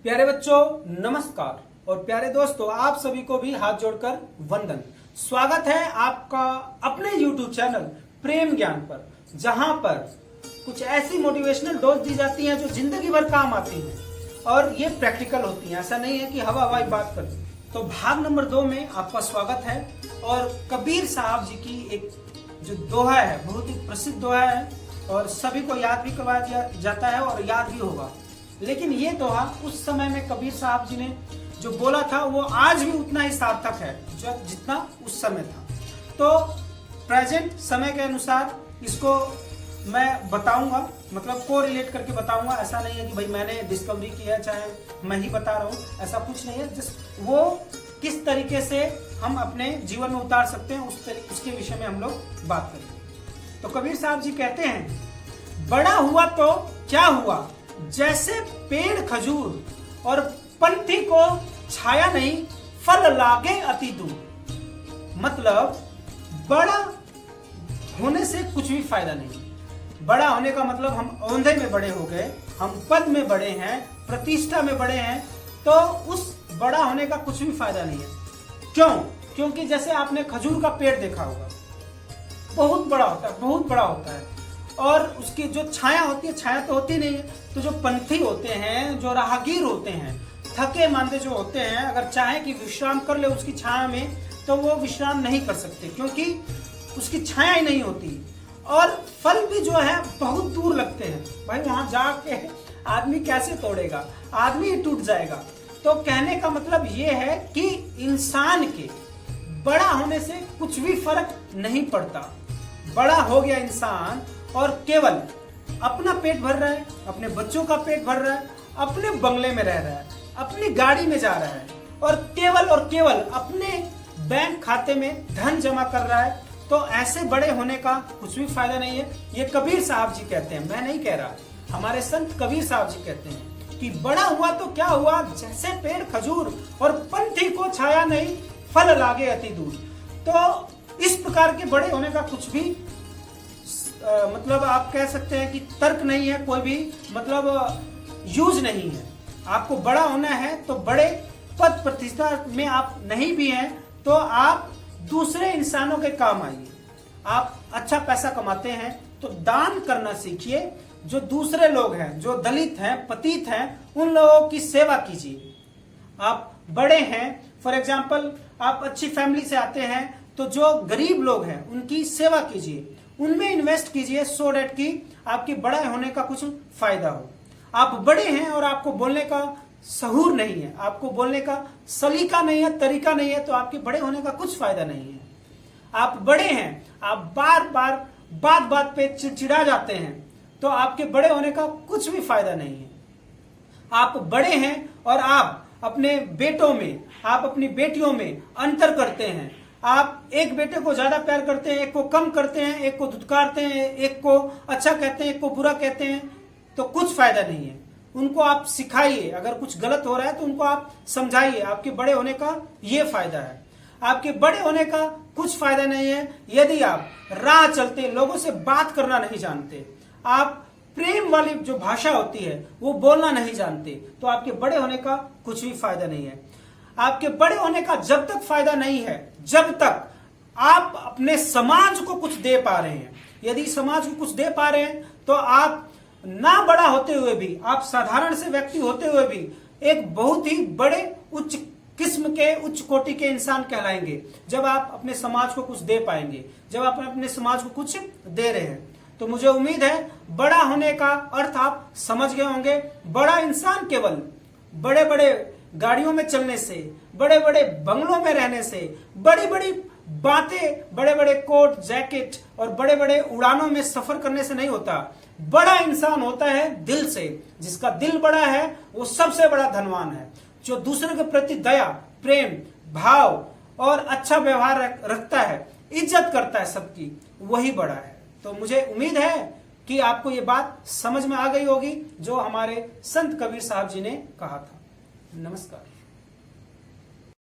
प्यारे बच्चों नमस्कार और प्यारे दोस्तों आप सभी को भी हाथ जोड़कर वंदन। स्वागत है आपका अपने YouTube चैनल प्रेम ज्ञान पर, जहां पर कुछ ऐसी मोटिवेशनल डोज दी जाती हैं जो जिंदगी भर काम आती हैं और ये प्रैक्टिकल होती हैं। ऐसा नहीं है कि हवा हवाई बात कर। तो भाग नंबर 2 में आपका स्वागत है। और कबीर साहब जी की एक जो दोहा है, बहुत ही प्रसिद्ध दोहा है और सभी को याद भी करवाया जाता है और याद भी होगा। लेकिन ये दोहा उस समय में कबीर साहब जी ने जो बोला था वो आज भी उतना ही सार्थक है जितना उस समय था। तो प्रेजेंट समय के अनुसार इसको मैं बताऊंगा, मतलब को रिलेट करके बताऊंगा। ऐसा नहीं है कि भाई मैंने डिस्कवरी किया है, चाहे मैं ही बता रहा हूँ, ऐसा कुछ नहीं है। जस्ट वो किस तरीके से हम अपने जीवन में उतार सकते हैं उसके विषय में हम लोग बात करेंगे। तो कबीर साहब जी कहते हैं, बड़ा हुआ तो क्या हुआ, जैसे पेड़ खजूर और पंथी को छाया नहीं, फल लागे अति दूर। मतलब बड़ा होने से कुछ भी फायदा नहीं। बड़ा होने का मतलब हम औंधे में बड़े हो गए, हम पद में बड़े हैं, प्रतिष्ठा में बड़े हैं, तो उस बड़ा होने का कुछ भी फायदा नहीं है। क्यों? क्योंकि जैसे आपने खजूर का पेड़ देखा होगा, बहुत बड़ा होता है, बहुत बड़ा होता है, और उसकी जो छाया होती है, छाया तो होती नहीं है। तो जो पंथी होते हैं, जो राहगीर होते हैं, थके मांदे जो होते हैं, अगर चाहे कि विश्राम कर ले उसकी छाया में, तो वो विश्राम नहीं कर सकते क्योंकि उसकी छाया ही नहीं होती। और फल भी जो है बहुत दूर लगते हैं। भाई वहां जाके आदमी कैसे तोड़ेगा, आदमी ही टूट जाएगा। तो कहने का मतलब ये है कि इंसान के बड़ा होने से कुछ भी फर्क नहीं पड़ता। बड़ा हो गया इंसान और केवल अपना पेट भर रहा है, अपने बच्चों का पेट भर रहा है, अपने बंगले में रह रहा है, अपनी गाड़ी में जा रहा है और केवल अपने बैंक खाते में धन जमा कर रहा है, तो ऐसे बड़े होने का कुछ भी फायदा नहीं है। ये कबीर साहब जी कहते हैं, मैं नहीं कह रहा। हमारे संत कबीर साहब जी कहते हैं कि बड़ा हुआ तो क्या हुआ, जैसे पेड़ खजूर और पंथी को छाया नहीं, फल लागे अति दूर। तो इस प्रकार के बड़े होने का कुछ भी मतलब आप कह सकते हैं कि तर्क नहीं है, कोई भी मतलब यूज नहीं है। आपको बड़ा होना है तो बड़े पद प्रतिष्ठा में आप नहीं भी हैं तो आप दूसरे इंसानों के काम आइए। आप अच्छा पैसा कमाते हैं तो दान करना सीखिए। जो दूसरे लोग हैं, जो दलित हैं, पतित हैं, उन लोगों की सेवा कीजिए। आप बड़े हैं, फॉर एग्जाम्पल आप अच्छी फैमिली से आते हैं, तो जो गरीब लोग हैं उनकी सेवा कीजिए, उनमें इन्वेस्ट कीजिए, सो डेट कि आपके बड़ा होने का कुछ फायदा हो। आप बड़े हैं और आपको बोलने का सहूर नहीं है, आपको बोलने का सलीका नहीं है, तरीका नहीं है, तो आपके बड़े होने का कुछ फायदा नहीं है। आप बड़े हैं, आप बार बार बात पे चिड़चिड़ा जाते हैं, तो आपके बड़े होने का कुछ भी फायदा नहीं है। आप बड़े हैं और आप अपने बेटों में, आप अपनी बेटियों में अंतर करते हैं। आप एक बेटे को ज्यादा प्यार करते हैं, एक को कम करते हैं, एक को धुतकारते हैं, एक को अच्छा कहते हैं, एक को बुरा कहते हैं, तो कुछ फायदा नहीं है। उनको आप सिखाइए, अगर कुछ गलत हो रहा है तो उनको आप समझाइए। आपके बड़े होने का ये फायदा है। आपके बड़े होने का कुछ फायदा नहीं है यदि आप राह चलते लोगों से बात करना नहीं जानते, आप प्रेम वाली जो भाषा होती है वो बोलना नहीं जानते, तो आपके बड़े होने का कुछ भी फायदा नहीं है। आपके बड़े होने का जब तक फायदा नहीं है जब तक आप अपने समाज को कुछ दे पा रहे हैं। यदि समाज को कुछ दे पा रहे हैं तो आप ना बड़ा होते हुए भी, आप साधारण से व्यक्ति होते हुए भी एक बहुत ही बड़े उच्च किस्म के, उच्च कोटि के इंसान कहलाएंगे जब आप अपने समाज को कुछ दे पाएंगे, जब आप अपने समाज को कुछ दे रहे हैं। तो मुझे उम्मीद है बड़ा होने का अर्थ आप समझ गए होंगे। बड़ा इंसान केवल बड़े बड़े गाड़ियों में चलने से, बड़े बड़े बंगलों में रहने से, बड़ी बड़ी बातें, बड़े बड़े कोट जैकेट और बड़े बड़े उड़ानों में सफर करने से नहीं होता। बड़ा इंसान होता है दिल से। जिसका दिल बड़ा है वो सबसे बड़ा धनवान है। जो दूसरे के प्रति दया, प्रेम, भाव और अच्छा व्यवहार रखता है, इज्जत करता है सबकी, वही बड़ा है। तो मुझे उम्मीद है कि आपको ये बात समझ में आ गई होगी जो हमारे संत कबीर साहब जी ने कहा था। नमस्कार।